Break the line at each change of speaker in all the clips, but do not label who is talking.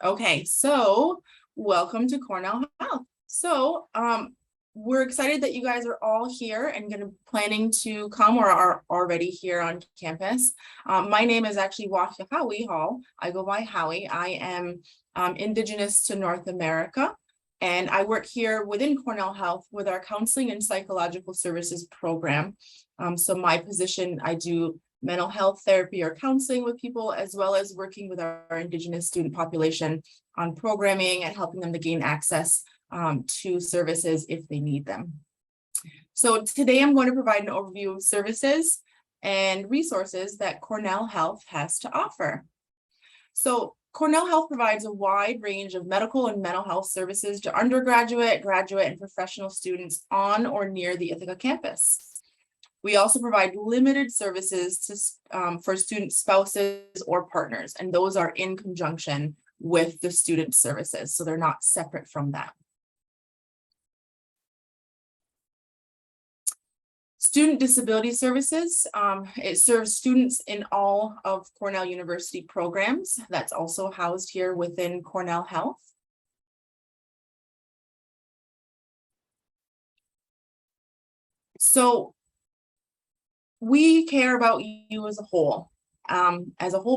Okay, so welcome to Cornell Health. So we're excited that you guys are all here and planning to come or are already here on campus. My name is actually Howie Hall. I go by Howie. I am Indigenous to North America, and I work here within Cornell Health with our counseling and psychological services program. So my position, I do mental health therapy or counseling with people, as well as working with our Indigenous student population on programming and helping them to gain access to services if they need them. So today I'm going to provide an overview of services and resources that Cornell Health has to offer. So Cornell Health provides a wide range of medical and mental health services to undergraduate, graduate, and professional students on or near the Ithaca campus. We also provide limited services for student spouses or partners, and those are in conjunction with the student services, so they're not separate from that. Student disability services, it serves students in all of Cornell University programs. That's also housed here within Cornell Health. So we care about you as a whole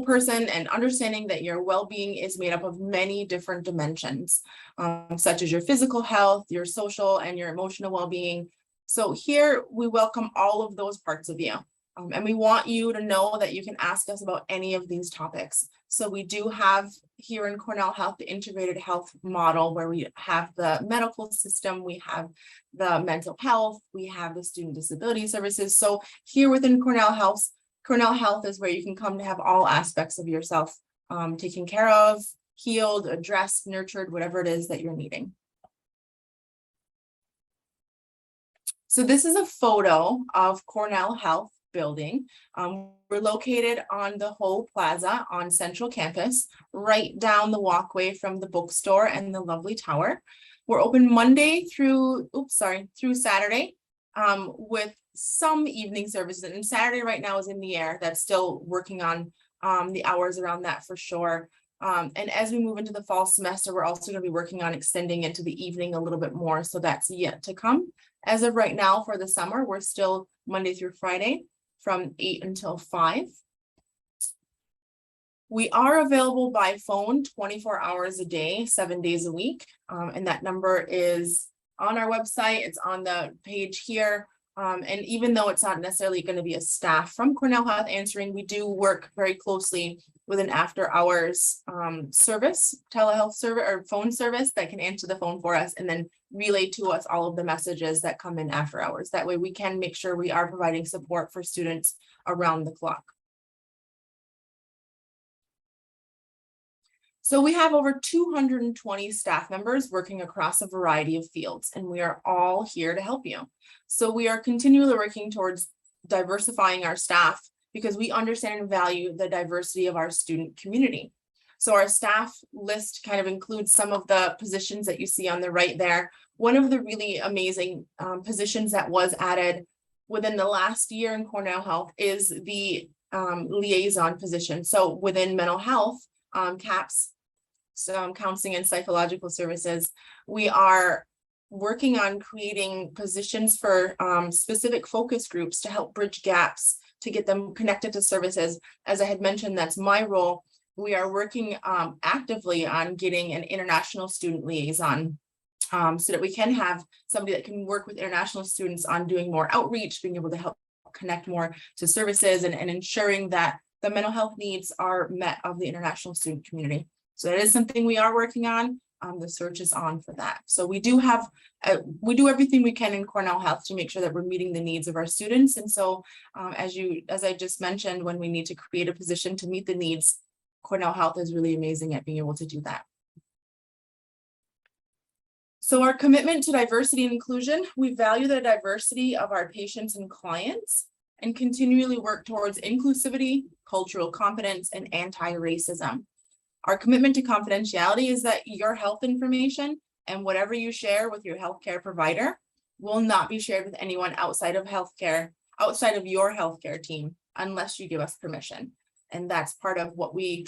person, and understanding that your well-being is made up of many different dimensions, such as your physical health, your social and your emotional well-being. So here we welcome all of those parts of you. And we want you to know that you can ask us about any of these topics. So we do have here in Cornell Health the integrated health model, where we have the medical system, we have the mental health, we have the student disability services. So here within Cornell Health is where you can come to have all aspects of yourself taken care of, healed, addressed, nurtured, whatever it is that you're needing. So this is a photo of Cornell Health building. We're located on the whole plaza on Central Campus, right down the walkway from the bookstore and the lovely tower. We're open Monday through Saturday, with some evening services. And Saturday right now is in the air. That's still working on the hours around that for sure. And as we move into the fall semester, we're also going to be working on extending into the evening a little bit more. So that's yet to come. As of right now for the summer, we're still Monday through Friday from 8 until 5. We are available by phone 24 hours a day, 7 days a week. And that number is on our website. It's on the page here. And even though it's not necessarily going to be a staff from Cornell Health answering, we do work very closely with an after hours service, telehealth service or phone service that can answer the phone for us and then relay to us all of the messages that come in after hours. That way we can make sure we are providing support for students around the clock. So we have over 220 staff members working across a variety of fields, and we are all here to help you. So we are continually working towards diversifying our staff because we understand and value the diversity of our student community. So our staff list kind of includes some of the positions that you see on the right there. One of the really amazing positions that was added within the last year in Cornell Health is the liaison position. So within mental health, CAPS, counseling and psychological services, we are working on creating positions for specific focus groups to help bridge gaps, to get them connected to services. As I had mentioned, that's my role. We are working actively on getting an international student liaison so that we can have somebody that can work with international students on doing more outreach, being able to help connect more to services and ensuring that the mental health needs are met of the international student community. So that is something we are working on. The search is on for that. So we do have, we do everything we can in Cornell Health to make sure that we're meeting the needs of our students. And so as I just mentioned, when we need to create a position to meet the needs, Cornell Health is really amazing at being able to do that. So our commitment to diversity and inclusion, we value the diversity of our patients and clients and continually work towards inclusivity, cultural competence, and anti-racism. Our commitment to confidentiality is that your health information and whatever you share with your healthcare provider will not be shared with anyone outside of healthcare, outside of your healthcare team, unless you give us permission. And that's part of what we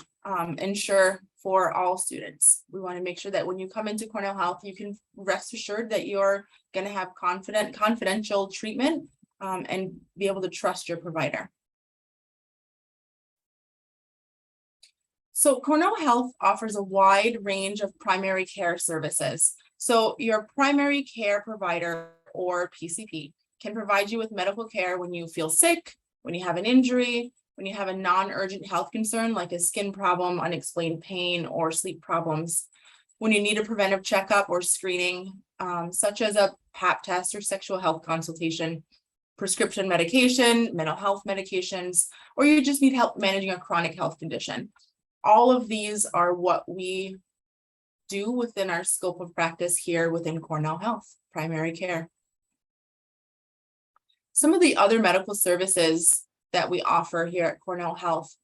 ensure for all students. We want to make sure that when you come into Cornell Health, you can rest assured that you're going to have confidential treatment and be able to trust your provider. So Cornell Health offers a wide range of primary care services. So your primary care provider, or PCP, can provide you with medical care when you feel sick, when you have an injury, when you have a non-urgent health concern like a skin problem, unexplained pain, or sleep problems, when you need a preventive checkup or screening, such as a Pap test or sexual health consultation, prescription medication, mental health medications, or you just need help managing a chronic health condition. All of these are what we do within our scope of practice here within Cornell Health, primary care. Some of the other medical services that we offer here at Cornell Health,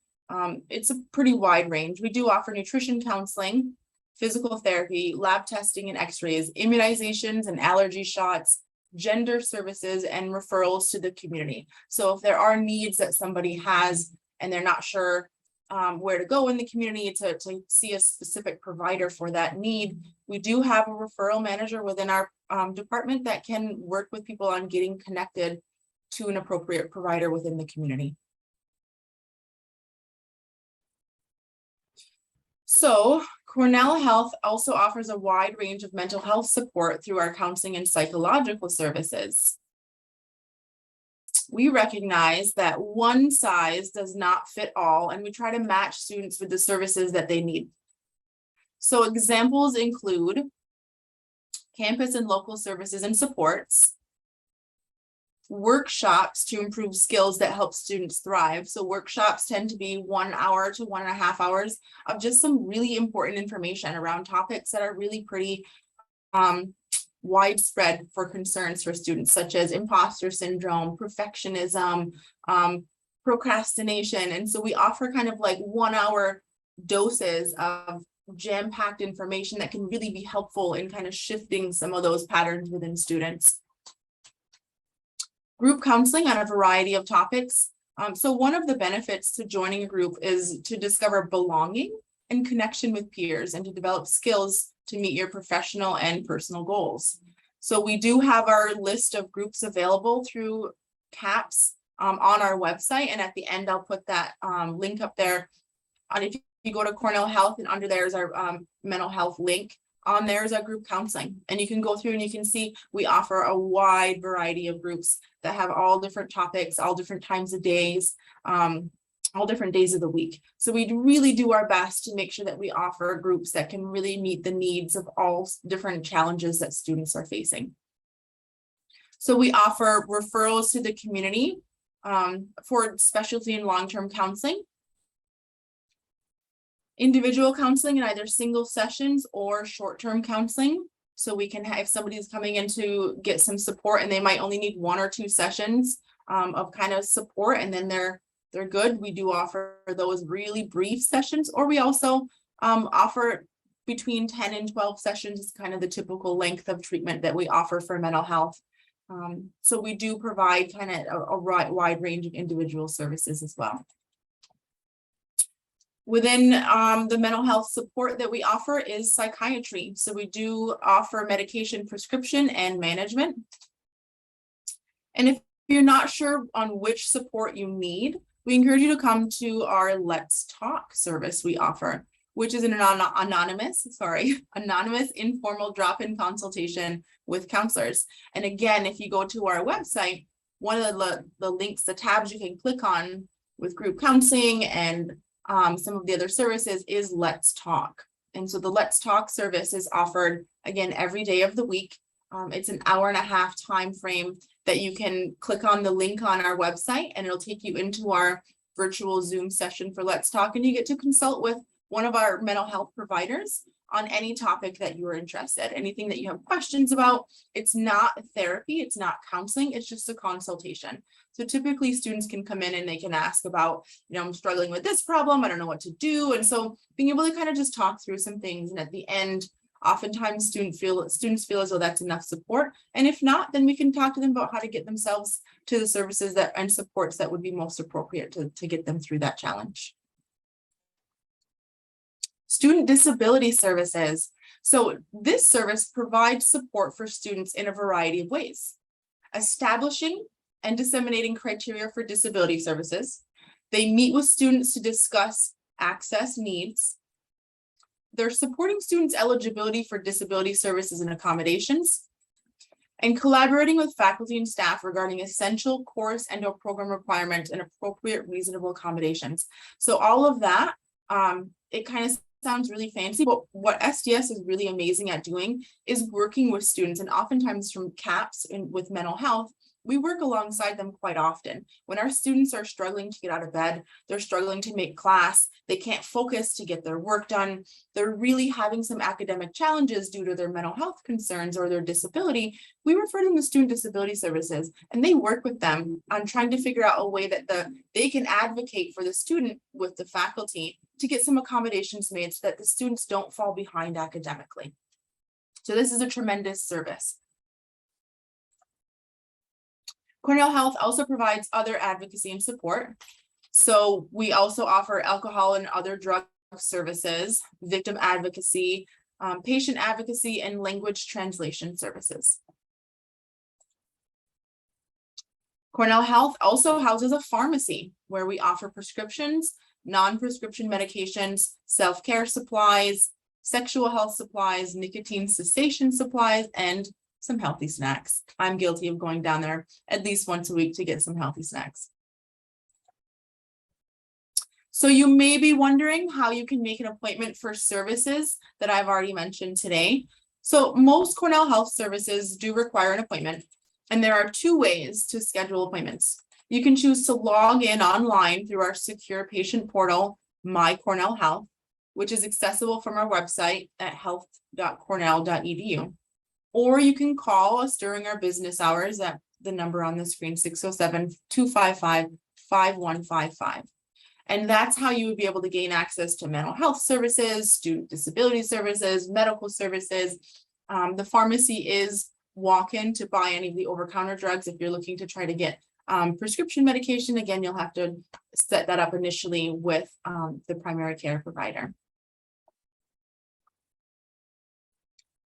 it's a pretty wide range. We do offer nutrition counseling, physical therapy, lab testing and x-rays, immunizations and allergy shots, gender services, and referrals to the community. So if there are needs that somebody has and they're not sure where to go in the community to see a specific provider for that need, we do have a referral manager within our department that can work with people on getting connected to an appropriate provider within the community. So Cornell Health also offers a wide range of mental health support through our counseling and psychological services. We recognize that one size does not fit all, and we try to match students with the services that they need. So examples include campus and local services and supports, workshops to improve skills that help students thrive. So workshops tend to be 1 hour to 1.5 hours of just some really important information around topics that are really pretty widespread for concerns for students, such as imposter syndrome, perfectionism, procrastination. And so we offer kind of like 1 hour doses of jam-packed information that can really be helpful in kind of shifting some of those patterns within students. Group counseling on a variety of topics. So one of the benefits to joining a group is to discover belonging and connection with peers and to develop skills to meet your professional and personal goals. So we do have our list of groups available through CAPS on our website. And at the end, I'll put that link up there. And if you go to Cornell Health and under there is our mental health link, on there is our group counseling. And you can go through and you can see we offer a wide variety of groups that have all different topics, all different times of days, all different days of the week. So we really do our best to make sure that we offer groups that can really meet the needs of all different challenges that students are facing. So we offer referrals to the community for specialty and long-term counseling, individual counseling in either single sessions or short-term counseling. So we can have, if somebody's coming in to get some support and they might only need 1 or 2 sessions of kind of support and then they're good. We do offer those really brief sessions, or we also offer between 10 and 12 sessions is kind of the typical length of treatment that we offer for mental health. So we do provide kind of a wide range of individual services as well. Within the mental health support that we offer is psychiatry. So we do offer medication prescription and management. And if you're not sure on which support you need, we encourage you to come to our Let's Talk service we offer, which is an anonymous informal drop-in consultation with counselors. And again, if you go to our website, one of the links, the tabs you can click on with group counseling and some of the other services is Let's Talk. And so the Let's Talk service is offered again every day of the week. It's an 1.5 hour time frame that you can click on the link on our website and it'll take you into our virtual Zoom session for Let's Talk, and you get to consult with one of our mental health providers on any topic that you are interested, anything that you have questions about. It's not therapy, it's not counseling, it's just a consultation. So typically students can come in and they can ask about, I'm struggling with this problem, I don't know what to do. And so being able to kind of just talk through some things, and at the end, oftentimes students feel as though that's enough support. And if not, then we can talk to them about how to get themselves to the services and supports that would be most appropriate to get them through that challenge. Student disability services. So this service provides support for students in a variety of ways. Establishing and disseminating criteria for disability services. They meet with students to discuss access needs. They're supporting students' eligibility for disability services and accommodations, and collaborating with faculty and staff regarding essential course and/or program requirements and appropriate reasonable accommodations. So all of that, it kind of sounds really fancy, but what SDS is really amazing at doing is working with students, and oftentimes from CAPS and with mental health, we work alongside them quite often. When our students are struggling to get out of bed, they're struggling to make class, they can't focus to get their work done, they're really having some academic challenges due to their mental health concerns or their disability, we refer them to student disability services, and they work with them on trying to figure out a way that they can advocate for the student with the faculty to get some accommodations made so that the students don't fall behind academically. So this is a tremendous service. Cornell Health also provides other advocacy and support. So we also offer alcohol and other drug services, victim advocacy, patient advocacy, and language translation services. Cornell Health also houses a pharmacy where we offer prescriptions, non-prescription medications, self-care supplies, sexual health supplies, nicotine cessation supplies, and some healthy snacks. I'm guilty of going down there at least once a week to get some healthy snacks. So you may be wondering how you can make an appointment for services that I've already mentioned today. So most Cornell Health services do require an appointment, and there are two ways to schedule appointments. You can choose to log in online through our secure patient portal, My Cornell Health, which is accessible from our website at health.cornell.edu. Or you can call us during our business hours at the number on the screen, 607-255-5155. And that's how you would be able to gain access to mental health services, student disability services, medical services. The pharmacy is walk-in to buy any of the over-counter drugs. If you're looking to try to get prescription medication, again, you'll have to set that up initially with the primary care provider.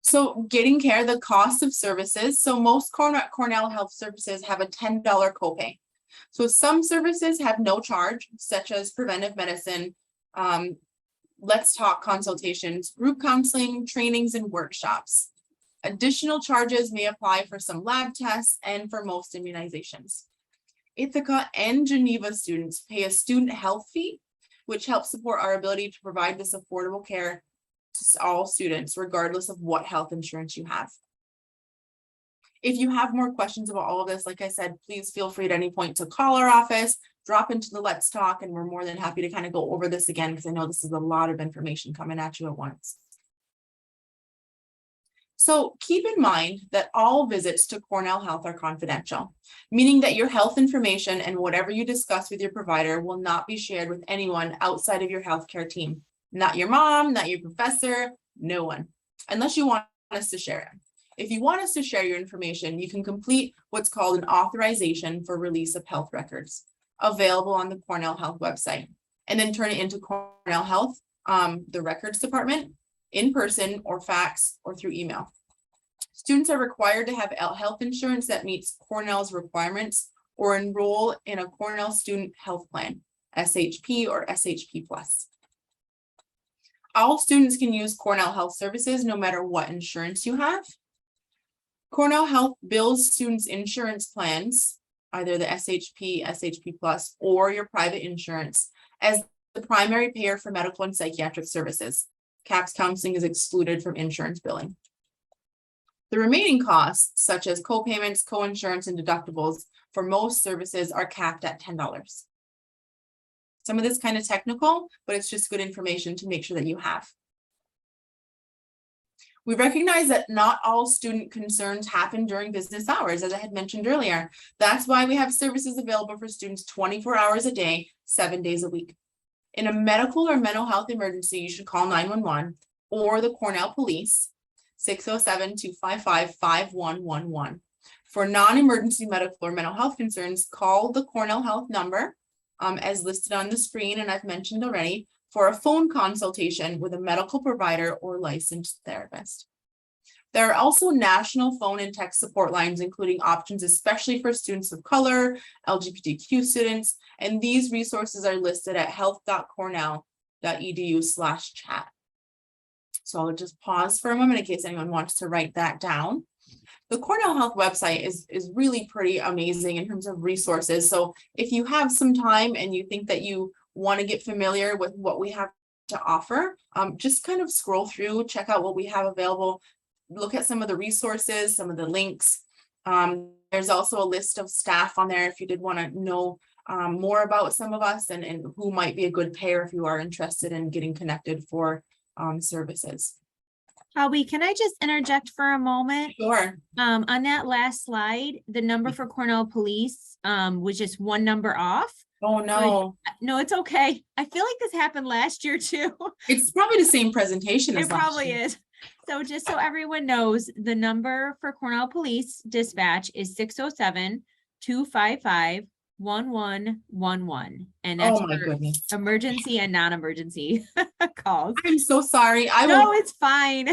So getting care, the cost of services. So most Cornell Health services have a $10 copay. So some services have no charge, such as preventive medicine, Let's Talk consultations, group counseling, trainings, and workshops. Additional charges may apply for some lab tests and for most immunizations. Ithaca and Geneva students pay a student health fee, which helps support our ability to provide this affordable care to all students, regardless of what health insurance you have. If you have more questions about all of this, like I said, please feel free at any point to call our office, drop into the Let's Talk, and we're more than happy to kind of go over this again, because I know this is a lot of information coming at you at once. So keep in mind that all visits to Cornell Health are confidential, meaning that your health information and whatever you discuss with your provider will not be shared with anyone outside of your healthcare team. Not your mom, not your professor, no one, unless you want us to share it. If you want us to share your information, you can complete what's called an authorization for release of health records, available on the Cornell Health website, and then turn it into Cornell Health, the records department, in person or fax or through email. Students are required to have health insurance that meets Cornell's requirements or enroll in a Cornell Student Health Plan, SHP or SHP+. All students can use Cornell Health services no matter what insurance you have. Cornell Health bills students' insurance plans, either the SHP, SHP+, or your private insurance, as the primary payer for medical and psychiatric services. CAPS counseling is excluded from insurance billing. The remaining costs, such as co-payments, co-insurance, and deductibles for most services, are capped at $10. Some of this is kind of technical, but it's just good information to make sure that you have. We recognize that not all student concerns happen during business hours, as I had mentioned earlier. That's why we have services available for students 24 hours a day, 7 days a week. In a medical or mental health emergency, you should call 911 or the Cornell Police, 607-255-5111. For non-emergency medical or mental health concerns, call the Cornell Health number, as listed on the screen, and I've mentioned already, for a phone consultation with a medical provider or licensed therapist. There are also national phone and text support lines, including options especially for students of color, LGBTQ students, and these resources are listed at health.cornell.edu/chat. So I'll just pause for a moment in case anyone wants to write that down. The Cornell Health website is really pretty amazing in terms of resources. So if you have some time and you think that you want to get familiar with what we have to offer, just kind of scroll through, check out what we have available, look at some of the resources, some of the links. There's also a list of staff on there if you did want to know more about some of us and who might be a good pair if you are interested in getting connected for services.
Howie, can I just interject for a moment?
Sure.
On that last slide, the number for Cornell Police was just one number off.
Oh, no.
No, it's okay. I feel like this happened last year too.
It's probably the same presentation as
It probably
last year.
is. So just so everyone knows, the number for Cornell Police Dispatch is 607-255-1111. And that's
Oh my
for
goodness.
emergency and non-emergency calls.
I'm so sorry.
No, it's fine.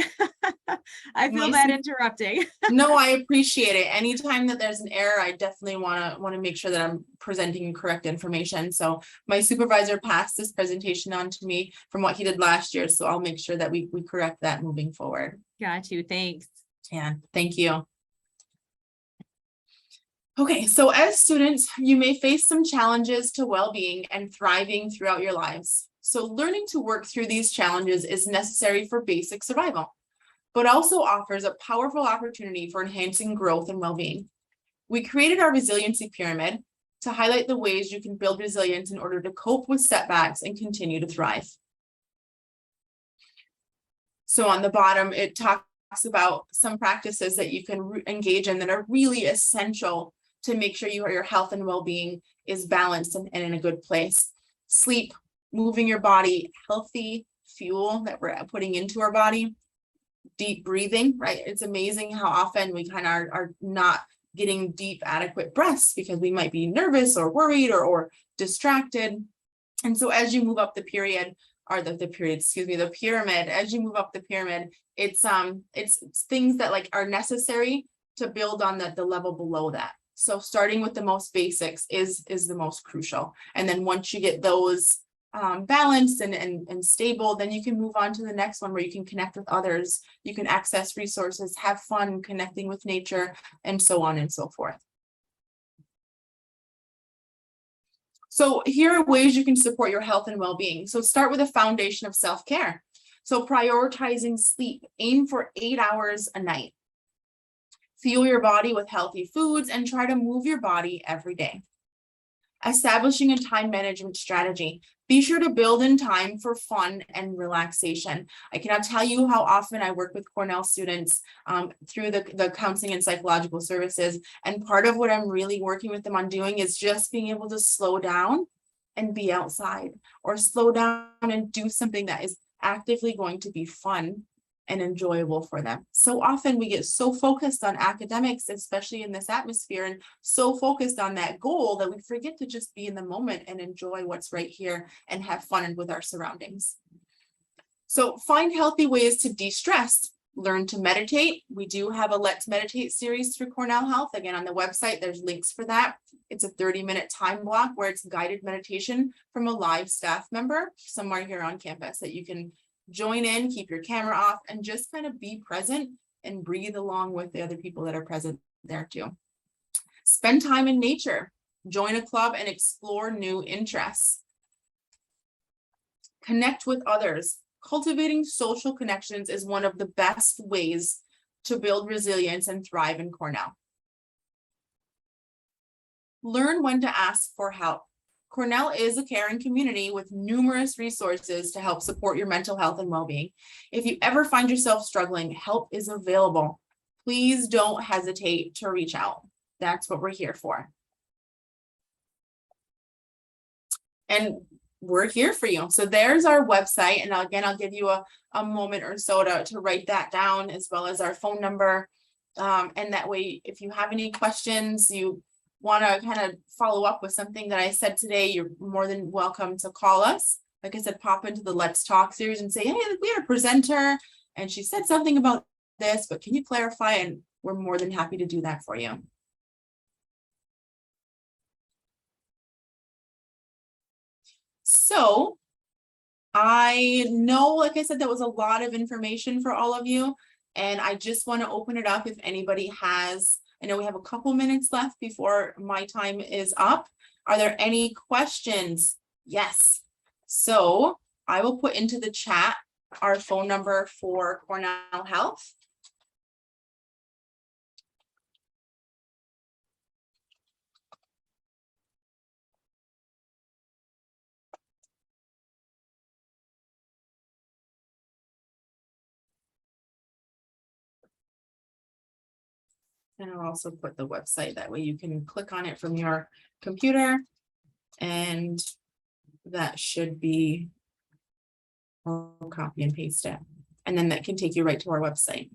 I feel
My
bad
su-
interrupting.
No, I appreciate it. Anytime that there's an error, I definitely want to make sure that I'm presenting correct information. So my supervisor passed this presentation on to me from what he did last year. So I'll make sure that we correct that moving forward.
Got you. Thanks.
Yeah, thank you. Okay, so as students, you may face some challenges to well-being and thriving throughout your lives. So learning to work through these challenges is necessary for basic survival, but also offers a powerful opportunity for enhancing growth and well-being. We created our resiliency pyramid to highlight the ways you can build resilience in order to cope with setbacks and continue to thrive. So on the bottom, it talks about some practices that you can engage in that are really essential to make sure your health and well-being is balanced and in a good place. Sleep, moving your body, healthy fuel that we're putting into our body, deep breathing, right? It's amazing how often we kind of are not getting deep, adequate breaths because we might be nervous or worried or distracted. And so as you move up the pyramid, the pyramid, as you move up the pyramid, it's things that like are necessary to build on the level below that. So starting with the most basics is the most crucial. And then once you get those balanced and stable, then you can move on to the next one where you can connect with others, you can access resources, have fun connecting with nature, and so on and so forth. So here are ways you can support your health and well-being. So start with a foundation of self-care. So prioritizing sleep, aim for 8 hours a night. Fuel your body with healthy foods and try to move your body every day. Establishing a time management strategy. Be sure to build in time for fun and relaxation. I cannot tell you how often I work with Cornell students through the counseling and psychological services. And part of what I'm really working with them on doing is just being able to slow down and be outside, or slow down and do something that is actively going to be fun and enjoyable for them. So often we get so focused on academics, especially in this atmosphere, and so focused on that goal that we forget to just be in the moment and enjoy what's right here and have fun with our surroundings. So find healthy ways to de-stress. Learn to meditate. We do have a Let's Meditate series through Cornell Health. Again, on the website, there's links for that. It's a 30-minute time block where it's guided meditation from a live staff member somewhere here on campus that you can join in, keep your camera off, and just kind of be present and breathe along with the other people that are present there too. Spend time in nature, join a club and explore new interests. Connect with others. Cultivating social connections is one of the best ways to build resilience and thrive in Cornell. Learn when to ask for help. Cornell is a caring community with numerous resources to help support your mental health and well-being. If you ever find yourself struggling, help is available. Please don't hesitate to reach out. That's what we're here for. And we're here for you. So there's our website. And again, I'll give you a moment or so to write that down, as well as our phone number. And that way, if you have any questions, you want to kind of follow up with something that I said today, you're more than welcome to call us. like I said, pop into the Let's Talk series and say, hey, we had a presenter and she said something about this, but can you clarify? And we're more than happy to do that for you. So I know, like I said, that was a lot of information for all of you. And I just want to open it up if anybody has, I know we have a couple minutes left before my time is up. Are there any questions? Yes. So I will put into the chat our phone number for Cornell Health. And I'll also put the website, that way you can click on it from your computer. And that should be, I'll copy and paste it. And then that can take you right to our website.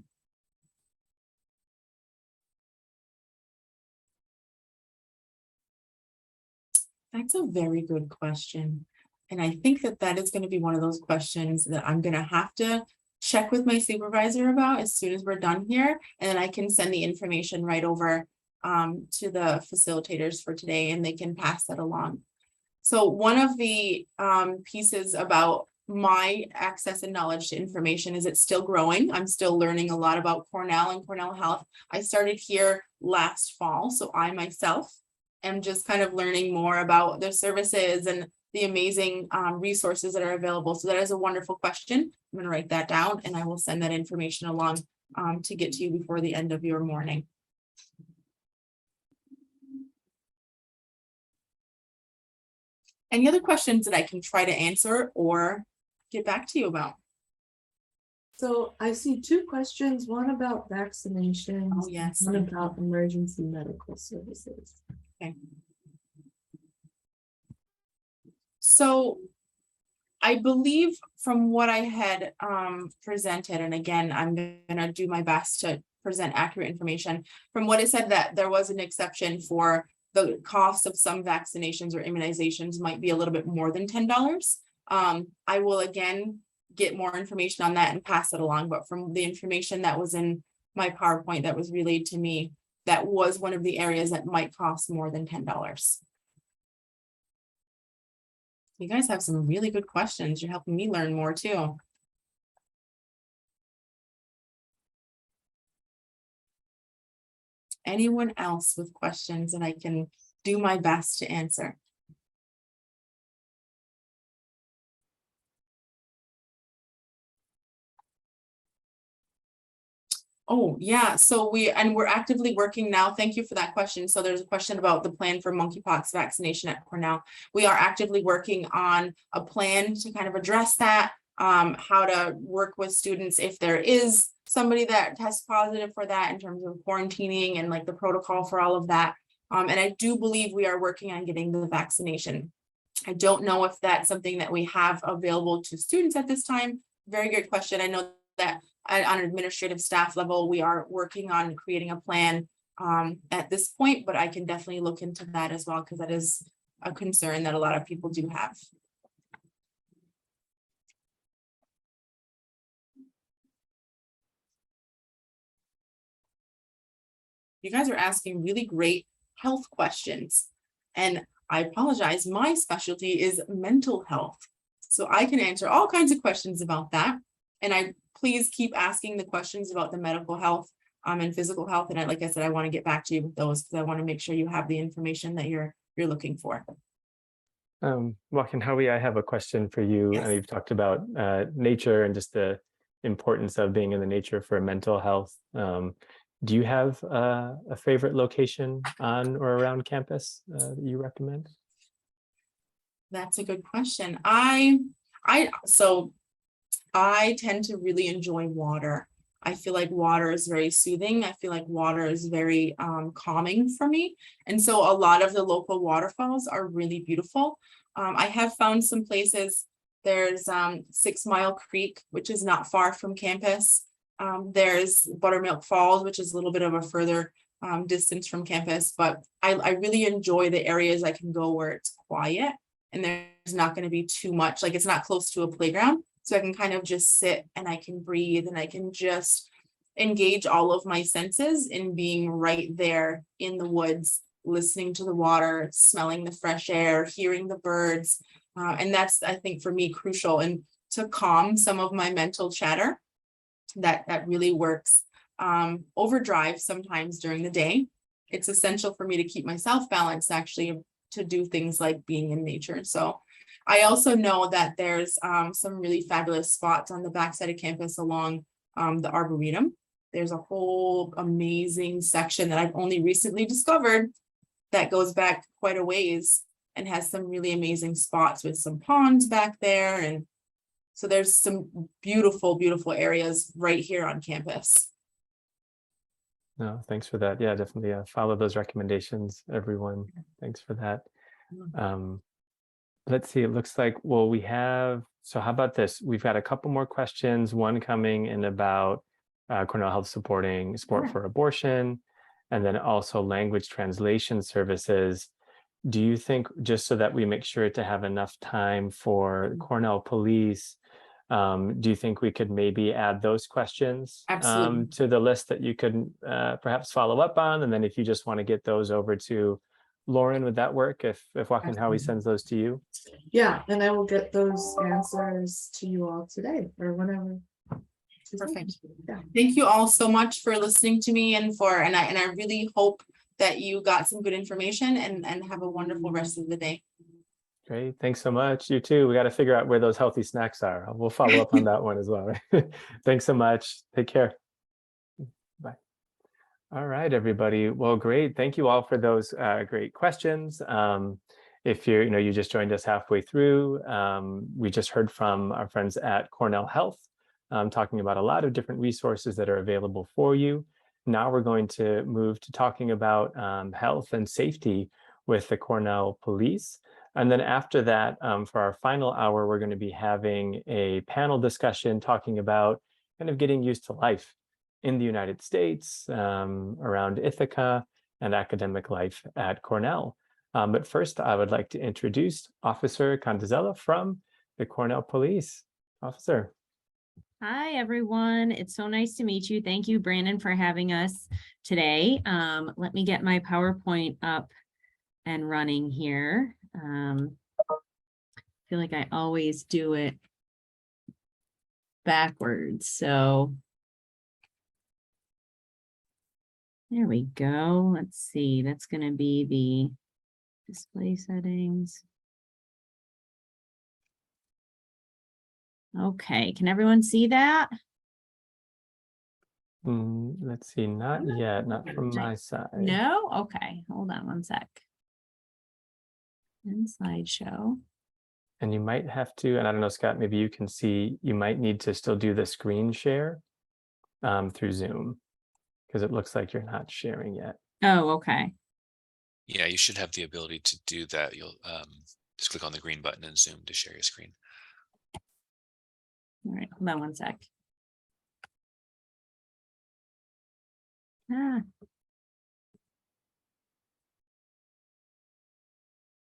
That's a very good question. And I think that that is going to be one of those questions that I'm going to have to check with my supervisor about as soon as we're done here. And then I can send the information right over to the facilitators for today, and they can pass that along. So one of the pieces about my access and knowledge to information is it's still growing. I'm still learning a lot about Cornell and Cornell Health. I started here last fall, so I myself am just kind of learning more about their services and the amazing resources that are available. So that is a wonderful question. I'm going to write that down and I will send that information along to get to you before the end of your morning. Any other questions that I can try to answer or get back to you about?
So I see two questions, one about vaccinations.
Oh, yes.
One about emergency medical services.
Okay. So I believe from what I had presented, and again, I'm gonna do my best to present accurate information. From what it said, that there was an exception for the cost of some vaccinations or immunizations might be a little bit more than $10. I will again get more information on that and pass it along, but from the information that was in my PowerPoint that was relayed to me, that was one of the areas that might cost more than $10. You guys have some really good questions. You're helping me learn more too. Anyone else with questions that I can do my best to answer? Oh, yeah. So we're actively working now. Thank you for that question. So there's a question about the plan for monkeypox vaccination at Cornell. We are actively working on a plan to kind of address that, how to work with students if there is somebody that tests positive for that in terms of quarantining and like the protocol for all of that. And I do believe we are working on getting the vaccination. I don't know if that's something that we have available to students at this time. Very good question. I know that on an administrative staff level, we are working on creating a plan at this point, but I can definitely look into that as well, because that is a concern that a lot of people do have. You guys are asking really great health questions, and I apologize, my specialty is mental health. So I can answer all kinds of questions about that. And please keep asking the questions about the medical health and physical health. And like I said, I want to get back to you with those because I want to make sure you have the information that you're looking for.
Joaquin, Howie, I have a question for you.
Yes.
You've talked about nature and just the importance of being in the nature for mental health. Do you have a favorite location on or around campus that you recommend?
That's a good question. So I tend to really enjoy water. I feel like water is very soothing. I feel like water is very calming for me. And so a lot of the local waterfalls are really beautiful. I have found some places. There's 6 Mile Creek, which is not far from campus. There's Buttermilk Falls, which is a little bit of a further distance from campus, but I really enjoy the areas I can go where it's quiet and not going to be too much, like it's not close to a playground. So I can kind of just sit and I can breathe and I can just engage all of my senses in being right there in the woods, listening to the water, smelling the fresh air, hearing the birds. And that's, I think, for me, crucial. And to calm some of my mental chatter, that really works. Overdrive sometimes during the day. It's essential for me to keep myself balanced, actually, to do things like being in nature. So I also know that there's some really fabulous spots on the backside of campus along the Arboretum. There's a whole amazing section that I've only recently discovered that goes back quite a ways and has some really amazing spots with some ponds back there. And so there's some beautiful, beautiful areas right here on campus.
No, thanks for that. Yeah, definitely follow those recommendations, everyone. Thanks for that. Let's see, it looks like, well, we have, so how about this? We've got a couple more questions, one coming in about Cornell Health supporting support for abortion, and then also language translation services. Do you think, just so that we make sure to have enough time for Cornell Police, do you think we could maybe add those questions
Absolutely.
to the list that you could perhaps follow up on? And then if you just want to get those over to Lauren, would that work if Joaquin Howie sends those to you?
Yeah, and I will get those answers to you all today or whenever.
Perfect.
Yeah.
Thank you all so much for listening to me and I really hope that you got some good information and have a wonderful rest of the day.
Great, thanks so much. You too. We got to figure out where those healthy snacks are. We'll follow up on that one as well. Thanks so much. Take care. Bye. All right, everybody. Well, great. Thank you all for those great questions. If you just joined us halfway through, we just heard from our friends at Cornell Health, talking about a lot of different resources that are available for you. Now we're going to move to talking about health and safety with the Cornell Police. And then after that, for our final hour, we're going to be having a panel discussion talking about kind of getting used to life in the United States, around Ithaca and academic life at Cornell. But first, I would like to introduce Officer Candizella from the Cornell Police. Officer.
Hi, everyone. It's so nice to meet you. Thank you, Brandon, for having us today. Let me get my PowerPoint up and running here. I feel like I always do it backwards. So there we go. Let's see. That's going to be the display settings. Okay, can everyone see that?
Let's see, not yet, not from my side.
No? Okay, hold on one sec. And slideshow.
And you might have to, and I don't know, Scott, maybe you can see, you might need to still do the screen share through Zoom, because it looks like you're not sharing yet.
Oh, okay.
Yeah, you should have the ability to do that. You'll just click on the green button in Zoom to share your screen.
All right, hold on one sec.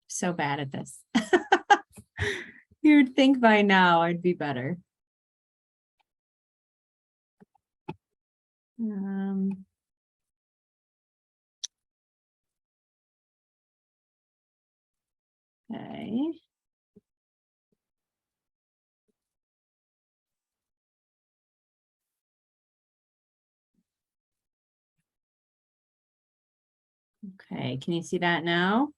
So bad at this. You'd think by now I'd be better. Okay. Okay, can you see that now?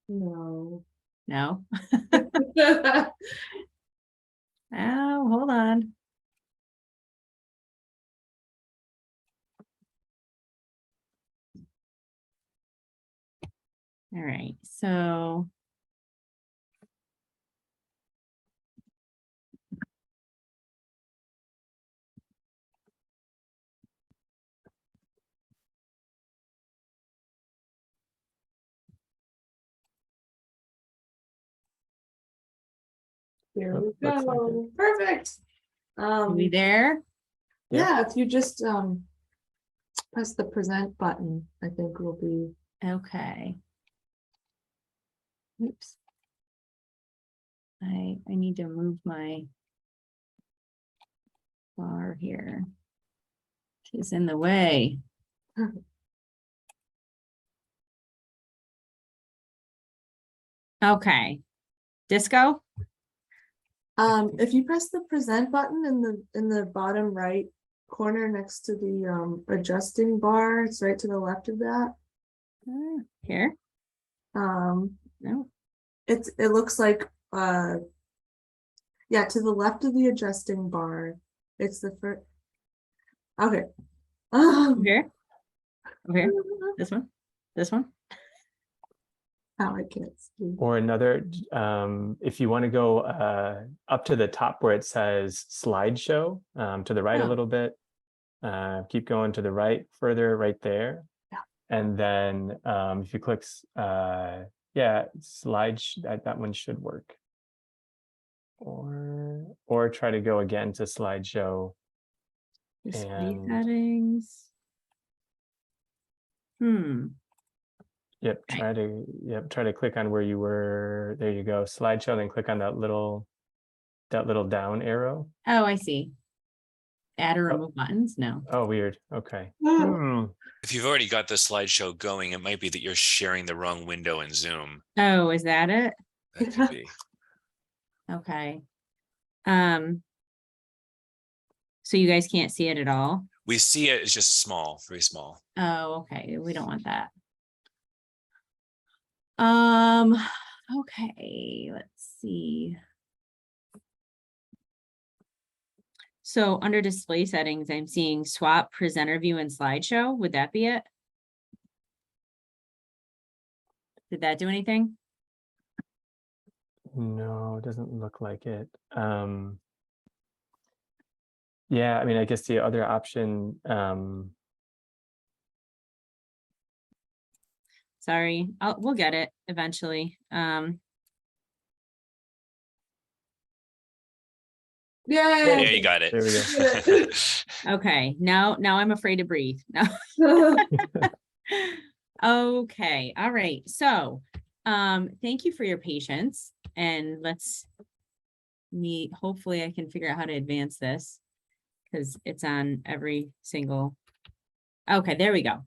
No.
No. Oh, hold on. All right, so
Here we
Looks like
go. Perfect.
are we there?
Yeah, if you just press the present button, I think we'll be.
Okay. Oops. I need to move my bar here. She's in the way. Okay. Disco?
If you press the present button in the bottom right corner next to the adjusting bar, it's right to the left of that.
Here?
Um,
No.
it looks like yeah, to the left of the adjusting bar. It's the first. Okay.
Here? Okay. This one? This one?
How I can't see.
Or another, if you want to go up to the top where it says slideshow, to the right a
Oh.
little bit, keep going to the right further, right there.
Yeah.
And then if you click, yeah, that one should work. Or try to go again to slideshow.
Display
And-
settings.
Yep,
Right.
try to click on where you were. There you go. Slideshow, then click on that little down arrow.
Oh, I see. Add or remove buttons? No.
Oh, weird. Okay.
If you've already got the slideshow going, it might be that you're sharing the wrong window in Zoom.
Oh, is that it?
That could be.
Okay. So you guys can't see it at all?
We see it, it's just small, very small.
Oh, okay. We don't want that. Okay, let's see. So under display settings, I'm seeing swap presenter view and slideshow. Would that be it? Did that do anything?
No, it doesn't look like it. Yeah, I mean, I guess the other option,
Sorry, we'll get it eventually.
Yeah,
Yay!
you got it.
There we go.
Okay, now I'm afraid to breathe. Okay, all right. So, thank you for your patience, and hopefully I can figure out how to advance this because it's on every single. Okay, there we go.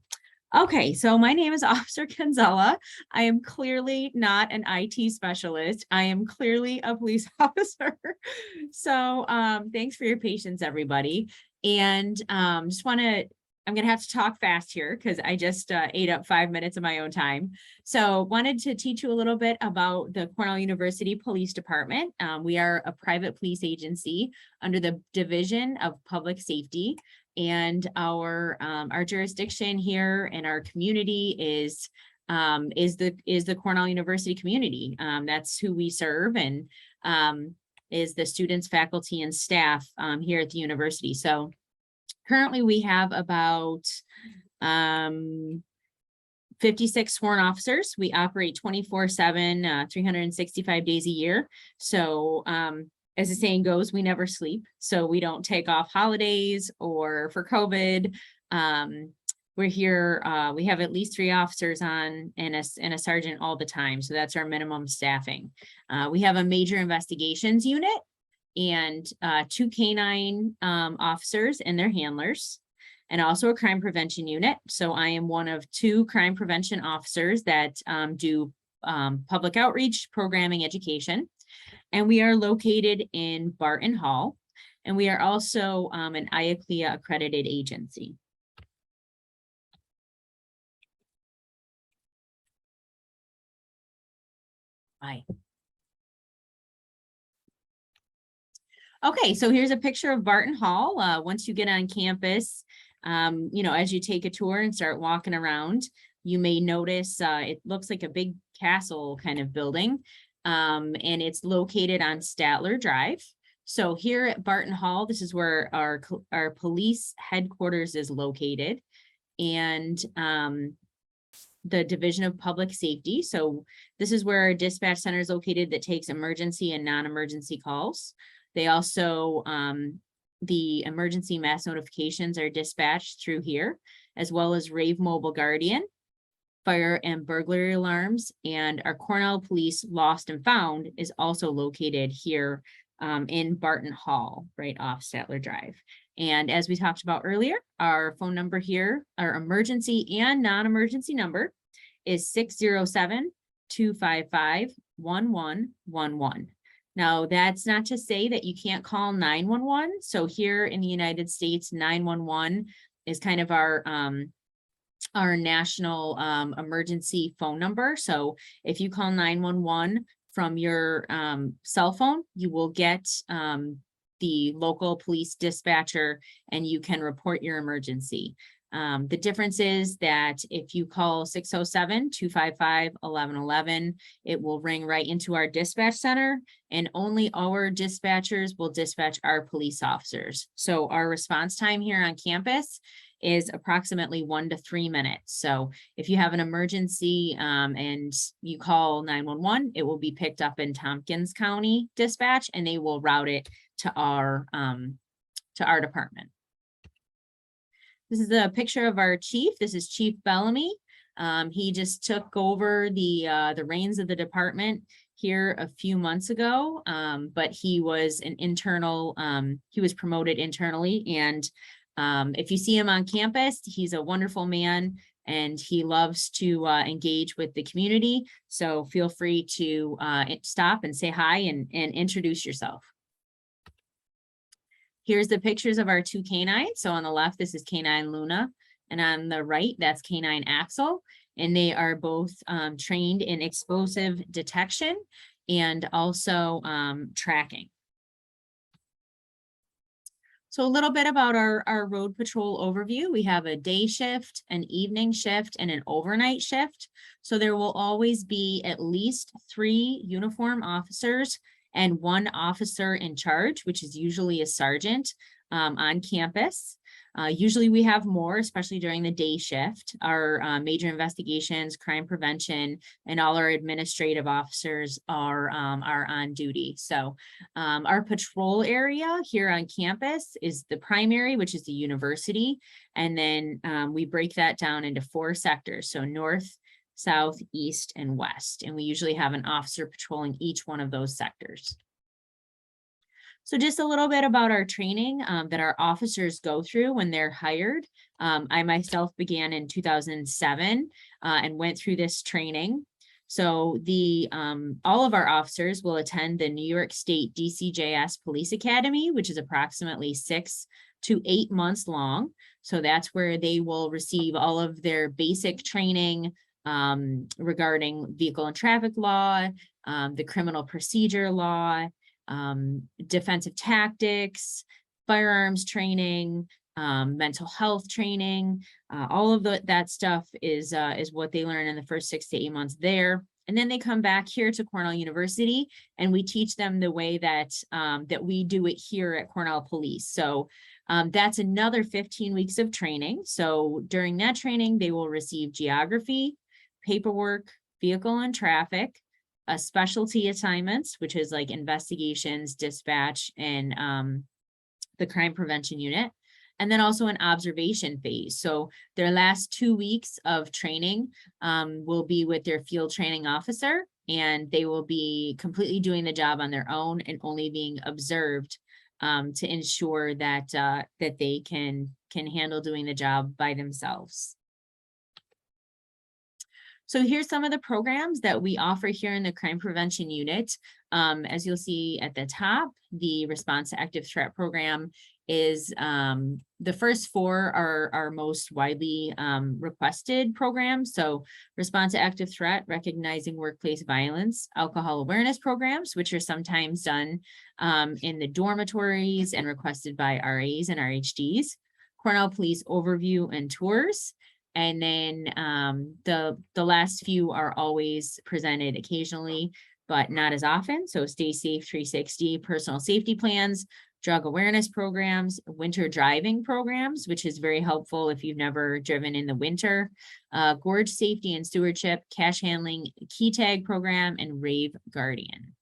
Okay, so my name is Officer Gonzala. I am clearly not an IT specialist. I am clearly a police officer. So thanks for your patience, everybody. And I'm gonna have to talk fast here because I just ate up 5 minutes of my own time. So wanted to teach you a little bit about the Cornell University Police Department. We are a private police agency under the Division of Public Safety. And our jurisdiction here and our community is the Cornell University community. That's who we serve, and is the students, faculty, and staff here at the university. So currently we have about 56 sworn officers. We operate 24/7, 365 days a year. So as the saying goes, we never sleep. So we don't take off holidays or for COVID. We're here, we have at least 3 officers on and a sergeant all the time. So that's our minimum staffing. We have a major investigations unit and 2 canine officers and their handlers, and also a crime prevention unit. So I am one of 2 crime prevention officers that do public outreach, programming, education. And we are located in Barton Hall, and we are also an IACLIA accredited agency. Bye. Okay, so here's a picture of Barton Hall. Once you get on campus, as you take a tour and start walking around, you may notice it looks like a big castle kind of building. And it's located on Statler Drive. So here at Barton Hall, this is where our police headquarters is located, and the Division of Public Safety. So this is where our dispatch center is located that takes emergency and non-emergency calls. They also, the emergency mass notifications are dispatched through here, as well as Rave Mobile Guardian. fire and burglary alarms. And our Cornell Police Lost and Found is also located here in Barton Hall, right off Statler Drive. And as we talked about earlier, our phone number here, our emergency and non-emergency number is 607-255-1111. Now, that's not to say that you can't call 911. So here in the United States, 911 is kind of our national emergency phone number. So if you call 911 from your cell phone, you will get the local police dispatcher and you can report your emergency. The difference is that if you call 607-255-1111, it will ring right into our dispatch center, and only our dispatchers will dispatch our police officers. So our response time here on campus is approximately 1 to 3 minutes. So if you have an emergency and you call 911, it will be picked up in Tompkins County Dispatch, and they will route it to our department. This is a picture of our chief. This is Chief Bellamy. He just took over the reins of the department here a few months ago, but he was an internal, he was promoted internally. And if you see him on campus, he's a wonderful man and he loves to engage with the community. So feel free to stop and say hi and introduce yourself. Here's the pictures of our two canines. So on the left, this is canine Luna, and on the right, that's canine Axel. And they are both trained in explosive detection and also tracking. So a little bit about our road patrol overview. We have a day shift, an evening shift, and an overnight shift. So there will always be at least 3 uniform officers and 1 officer in charge, which is usually a sergeant on campus. Usually we have more, especially during the day shift. Our major investigations, crime prevention, and all our administrative officers are on duty. So our patrol area here on campus is the primary, which is the university. And then we break that down into 4 sectors. So north, south, east, and west. And we usually have an officer patrolling each one of those sectors. So just a little bit about our training that our officers go through when they're hired. I myself began in 2007 and went through this training. So all of our officers will attend the New York State DCJS Police Academy, which is approximately 6 to 8 months long. So that's where they will receive all of their basic training regarding vehicle and traffic law, the criminal procedure law, defensive tactics, firearms training, mental health training, all of that stuff is what they learn in the first 6 to 8 months there. And then they come back here to Cornell University and we teach them the way that we do it here at Cornell Police. So that's another 15 weeks of training. So during that training, they will receive geography, paperwork, vehicle and traffic, specialty assignments, which is like investigations, dispatch, and the crime prevention unit, and then also an observation phase. So their last 2 weeks of training will be with their field training officer, and they will be completely doing the job on their own and only being observed to ensure that that they can handle doing the job by themselves. So here's some of the programs that we offer here in the crime prevention unit. As you'll see at the top, the response to active threat program is the first 4 are our most widely requested programs. So response to active threat, recognizing workplace violence, alcohol awareness programs, which are sometimes done in the dormitories and requested by RAs and RHDs, Cornell Police overview and tours. And then the last few are always presented occasionally, but not as often. So Stay Safe 360, personal safety plans, drug awareness programs, winter driving programs, which is very helpful if you've never driven in the winter, gorge safety and stewardship, cash handling, key tag program, and Rave Guardian.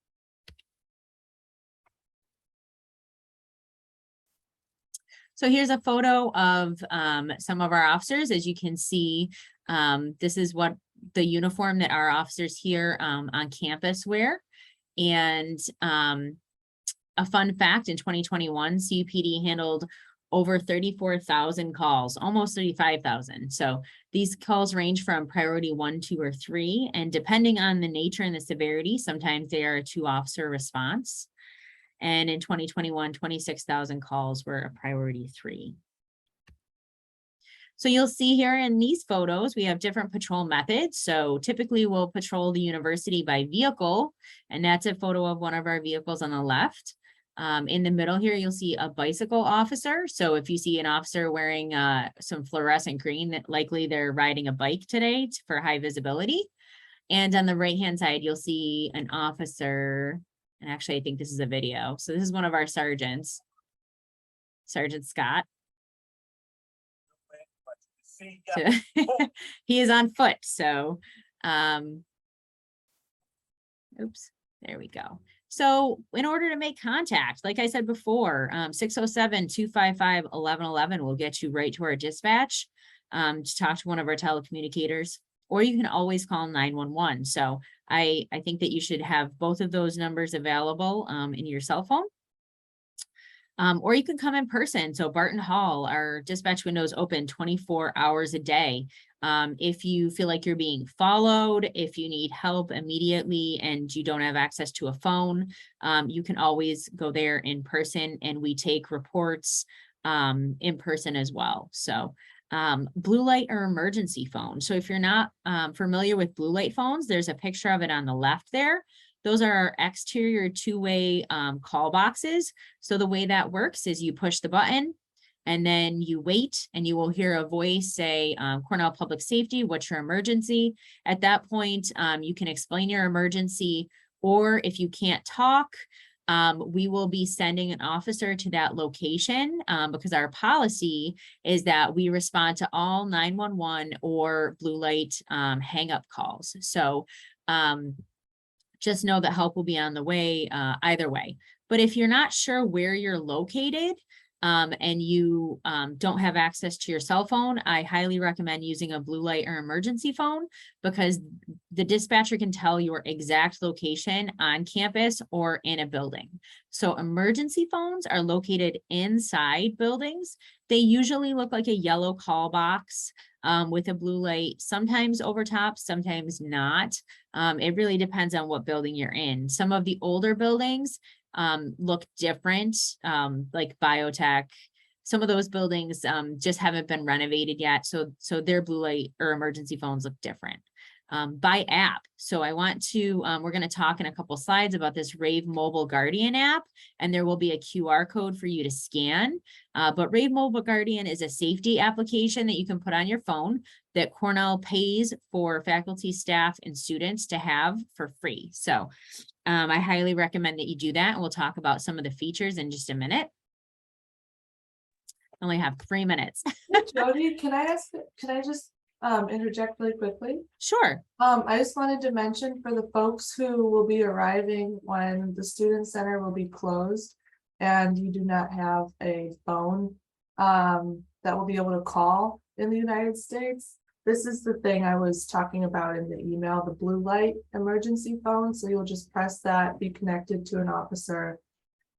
So here's a photo of some of our officers. As you can see, this is what the uniform that our officers here on campus wear. And a fun fact, in 2021, CUPD handled over 34,000 calls, almost 35,000. So these calls range from priority 1, 2, or 3. And depending on the nature and the severity, sometimes they are a 2-officer response. And in 2021, 26,000 calls were a priority 3. So you'll see here in these photos, we have different patrol methods. So typically we'll patrol the university by vehicle, and that's a photo of one of our vehicles on the left. In the middle here, you'll see a bicycle officer. So if you see an officer wearing some fluorescent green, that likely they're riding a bike today for high visibility. And on the right-hand side, you'll see an officer, and actually I think this is a video. So this is one of our sergeants, Sergeant Scott. So, he is on foot, so oops, there we go. So in order to make contact, like I said before, 607-255-1111 will get you right to our dispatch to talk to one of our telecommunicators, or you can always call 911. So I think that you should have both of those numbers available in your cell phone. Or you can come in person. So Barton Hall, our dispatch window is open 24 hours a day. If you feel like you're being followed, if you need help immediately and you don't have access to a phone, you can always go there in person, and we take reports in person as well. So blue light or emergency phone. So if you're not familiar with blue light phones, there's a picture of it on the left there. Those are our exterior 2-way call boxes. So the way that works is you push the button and then you wait, and you will hear a voice say, Cornell Public Safety, what's your emergency? At that point, you can explain your emergency, or if you can't talk, we will be sending an officer to that location because our policy is that we respond to all 911 or blue light hang up calls. So just know that help will be on the way either way. But if you're not sure where you're located and you don't have access to your cell phone, I highly recommend using a blue light or emergency phone, because the dispatcher can tell your exact location on campus or in a building. So emergency phones are located inside buildings. They usually look like a yellow call box with a blue light, sometimes over top, sometimes not. It really depends on what building you're in. Some of the older buildings look different, like biotech. Some of those buildings just haven't been renovated yet. So their blue light or emergency phones look different. By app. So I want to, we're going to talk in a couple slides about this Rave Mobile Guardian app, and there will be a QR code for you to scan. But Rave Mobile Guardian is a safety application that you can put on your phone that Cornell pays for faculty, staff, and students to have for free. So I highly recommend that you do that. And we'll talk about some of the features in just a minute. I only have 3 minutes.
Jody, can I just interject really quickly?
Sure.
I just wanted to mention for the folks who will be arriving when the student center will be closed and you do not have a phone that will be able to call in the United States. This is the thing I was talking about in the email, the blue light emergency phone. So you'll just press that, be connected to an officer,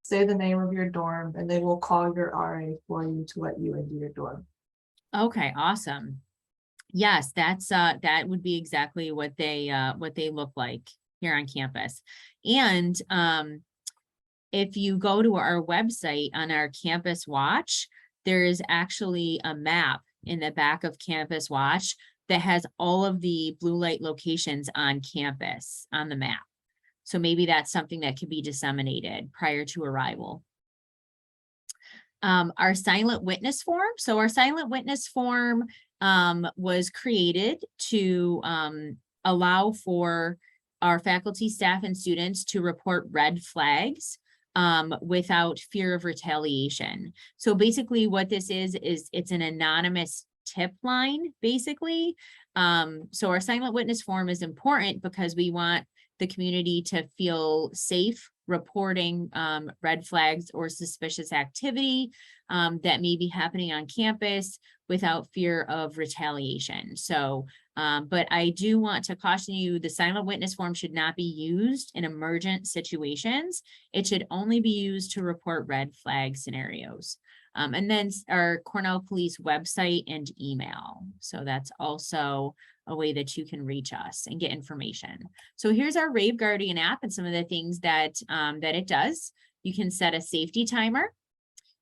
say the name of your dorm, and they will call your RA for you to let you into your dorm.
Okay, awesome. Yes, that's that would be exactly what they look like here on campus. And if you go to our website on our Campus Watch, there is actually a map in the back of Campus Watch that has all of the blue light locations on campus on the map. So maybe that's something that could be disseminated prior to arrival. Our silent witness form. So our silent witness form was created to allow for our faculty, staff, and students to report red flags without fear of retaliation. So basically what this is it's an anonymous tip line, basically. So our silent witness form is important because we want the community to feel safe reporting red flags or suspicious activity that may be happening on campus without fear of retaliation. So, but I do want to caution you, the silent witness form should not be used in emergent situations. It should only be used to report red flag scenarios. And then our Cornell Police website and email. So that's also a way that you can reach us and get information. So here's our Rave Guardian app and some of the things that, that it does. You can set a safety timer.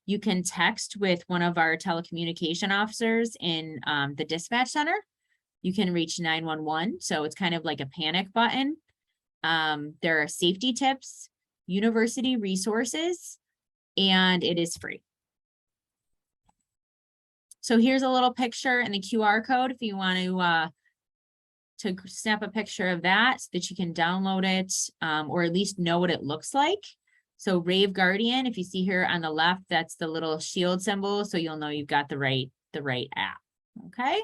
You can text with one of our telecommunication officers in the dispatch center. You can reach 911. So it's kind of like a panic button. There are safety tips, university resources, and it is free. So here's a little picture and the QR code if you want to snap a picture of that so that you can download it or at least know what it looks like. So Rave Guardian, if you see here on the left, that's the little shield symbol. So you'll know you've got the right app. Okay.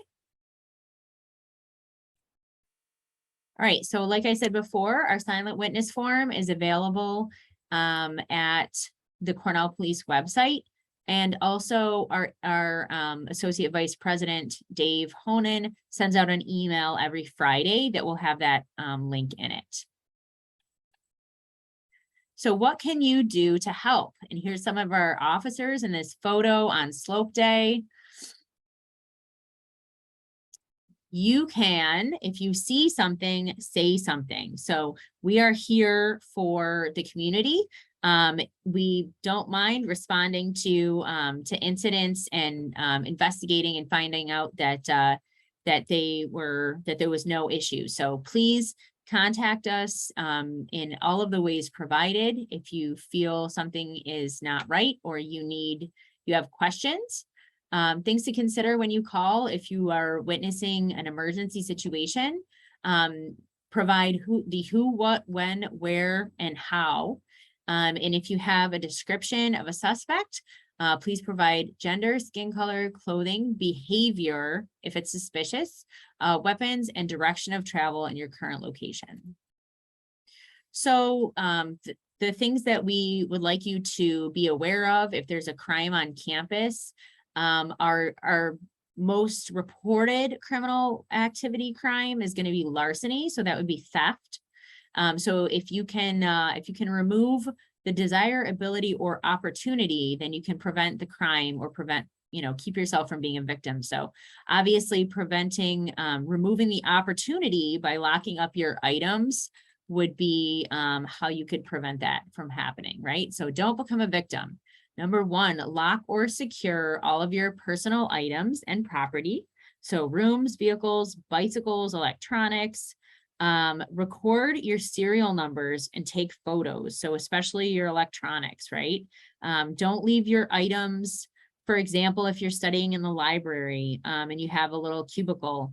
All right. So like I said before, our silent witness form is available at the Cornell Police website. And also our Associate Vice President, Dave Honan, sends out an email every Friday that will have that link in it. So what can you do to help? And here's some of our officers in this photo on slope day. You can, if you see something, say something. So we are here for the community. We don't mind responding to incidents and investigating and finding out that that there was no issue. So please contact us in all of the ways provided if you feel something is not right or you have questions. Things to consider when you call if you are witnessing an emergency situation. Provide who, what, when, where, and how. And if you have a description of a suspect, please provide gender, skin color, clothing, behavior, if it's suspicious, weapons, and direction of travel in your current location. So the things that we would like you to be aware of if there's a crime on campus, our most reported criminal activity crime is going to be larceny. So that would be theft. So if you can remove the desire, ability, or opportunity, then you can prevent the crime or keep yourself from being a victim. So obviously removing the opportunity by locking up your items would be how you could prevent that from happening, right? So don't become a victim. Number one, lock or secure all of your personal items and property. So rooms, vehicles, bicycles, electronics. Record your serial numbers and take photos. So especially your electronics, right? Don't leave your items. For example, if you're studying in the library and you have a little cubicle,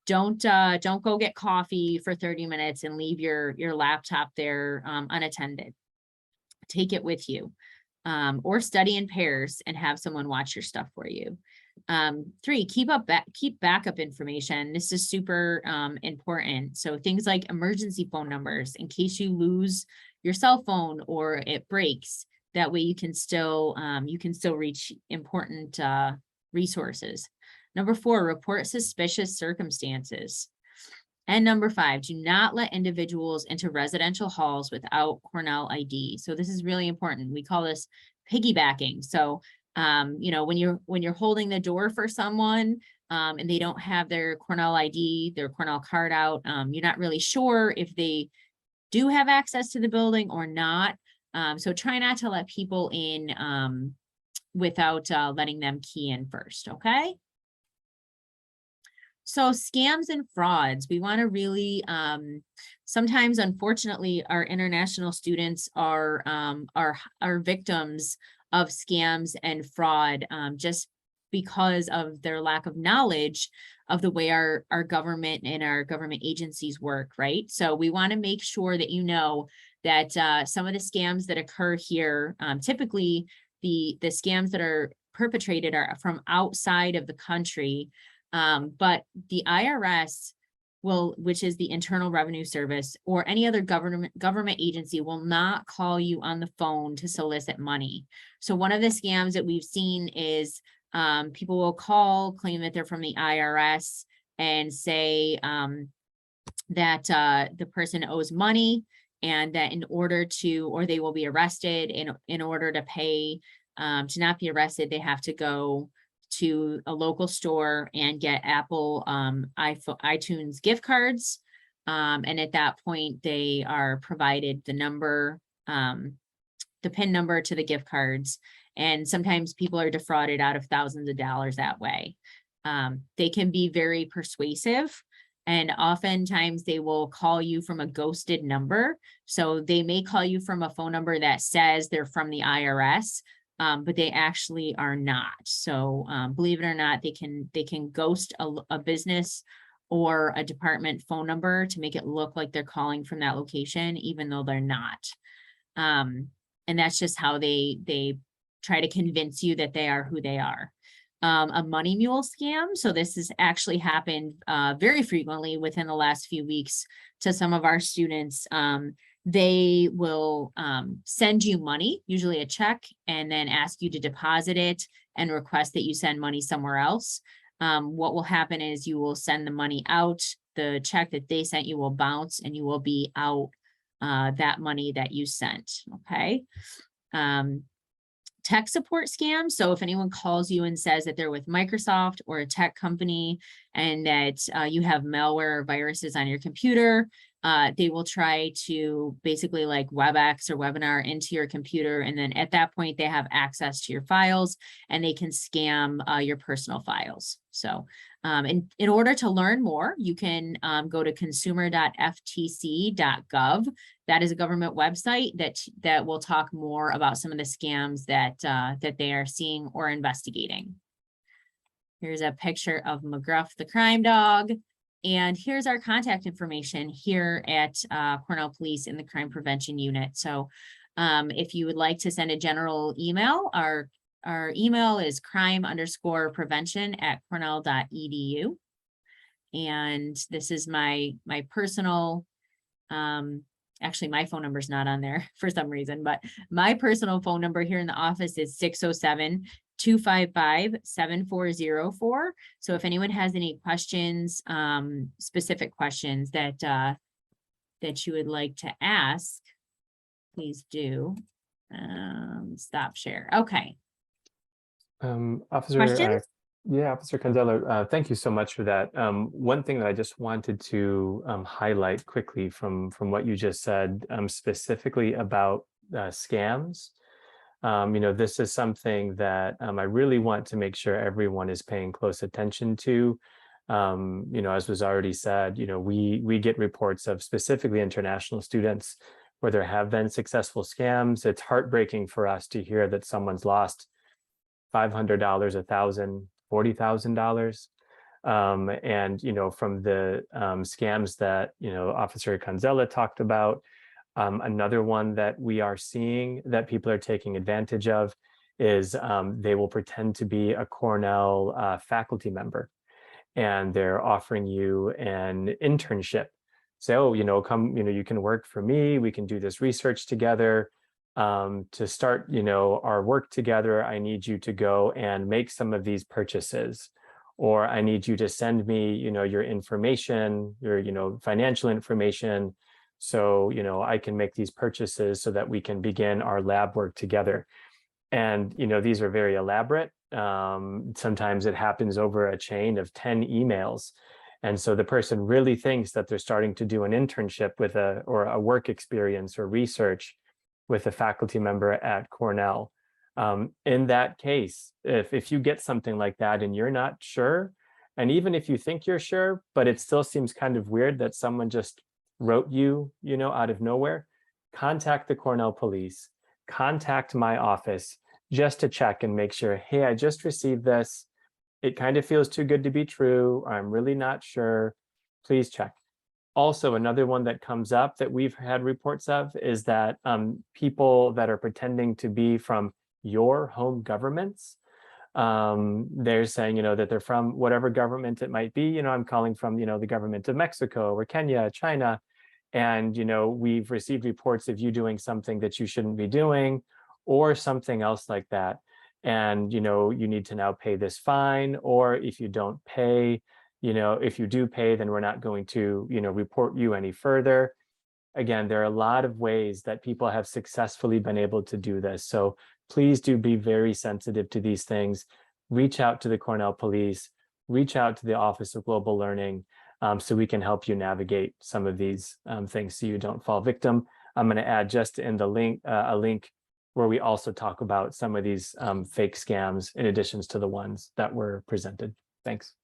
don't go get coffee for 30 minutes and leave your laptop there unattended. Take it with you. Or study in pairs and have someone watch your stuff for you. 3, keep backup information. This is super important. So things like emergency phone numbers in case you lose your cell phone or it breaks. That way you can still reach important resources. Number 4, report suspicious circumstances. And number 5, do not let individuals into residential halls without Cornell ID. So this is really important. We call this piggybacking. So, when you're holding the door for someone and they don't have their Cornell ID, their Cornell card out, you're not really sure if they do have access to the building or not. So try not to let people in without letting them key in first, okay? So scams and frauds, we want to really, sometimes, unfortunately, our international students are victims of scams and fraud just because of their lack of knowledge of the way our government and our government agencies work, right? So we want to make sure that you know that some of the scams that occur here, typically the scams that are perpetrated are from outside of the country. But the IRS which is the Internal Revenue Service, or any other government agency, will not call you on the phone to solicit money. So one of the scams that we've seen is people will call, claim that they're from the IRS, and say that the person owes money, and that in order to, or they will be arrested, in order to pay, to not be arrested, they have to go to a local store and get Apple iTunes gift cards. And at that point, they are provided the number, the PIN number to the gift cards. And sometimes people are defrauded out of thousands of dollars that way. They can be very persuasive, and oftentimes they will call you from a ghosted number. So they may call you from a phone number that says they're from the IRS, but they actually are not. So believe it or not, they can ghost a business or a department phone number to make it look like they're calling from that location, even though they're not. And that's just how they try to convince you that they are who they are. A money mule scam. So this has actually happened very frequently within the last few weeks to some of our students. They will send you money, usually a check, and then ask you to deposit it and request that you send money somewhere else. What will happen is you will send the money out, the check that they sent you will bounce, and you will be out that money that you sent, okay? Tech support scams. So if anyone calls you and says that they're with Microsoft or a tech company, and that you have malware or viruses on your computer, they will try to basically like WebEx or webinar into your computer. And then at that point, they have access to your files, and they can scam your personal files. So in order to learn more, you can go to consumer.ftc.gov. That is a government website that will talk more about some of the scams that they are seeing or investigating. Here's a picture of McGruff, the crime dog. And here's our contact information here at Cornell Police in the Crime Prevention Unit. So if you would like to send a general email, our email is crime_prevention@cornell.edu. And this is my personal, actually my phone number is not on there for some reason, but my personal phone number here in the office is 607-255-7404. So if anyone has any questions, specific questions that you would like to ask, please do. Stop share. Okay.
Officer,
Questions?
yeah, Officer Conzeller, thank you so much for that. One thing that I just wanted to highlight quickly from what you just said, specifically about scams. This is something that I really want to make sure everyone is paying close attention to. As was already said, we get reports of specifically international students where there have been successful scams. It's heartbreaking for us to hear that someone's lost $500, $1,000, $40,000. And, from the scams that, Officer Conzella talked about, another one that we are seeing that people are taking advantage of is they will pretend to be a Cornell faculty member, and they're offering you an internship. So, come, you can work for me, we can do this research together. To start, our work together, I need you to go and make some of these purchases, or I need you to send me, your information, your, financial information, so, I can make these purchases so that we can begin our lab work together. And, these are very elaborate. Sometimes it happens over a chain of 10 emails. And so the person really thinks that they're starting to do an internship with a work experience or research with a faculty member at Cornell. In that case, if you get something like that and you're not sure, and even if you think you're sure, but it still seems kind of weird that someone just wrote you, out of nowhere, contact the Cornell police, contact my office just to check and make sure, hey, I just received this. It kind of feels too good to be true. I'm really not sure. Please check. Also, another one that comes up that we've had reports of is that people that are pretending to be from your home governments, They're saying, that they're from whatever government it might be. I'm calling from, the government of Mexico or Kenya, China. And, we've received reports of you doing something that you shouldn't be doing or something else like that. And, you need to now pay this fine, or if you don't pay, if you do pay, then we're not going to, report you any further. Again, there are a lot of ways that people have successfully been able to do this. So please do be very sensitive to these things. Reach out to the Cornell Police, reach out to the Office of Global Learning, so we can help you navigate some of these things so you don't fall victim. I'm going to add just in the link a link where we also talk about some of these fake scams in addition to the ones that were presented. Thanks.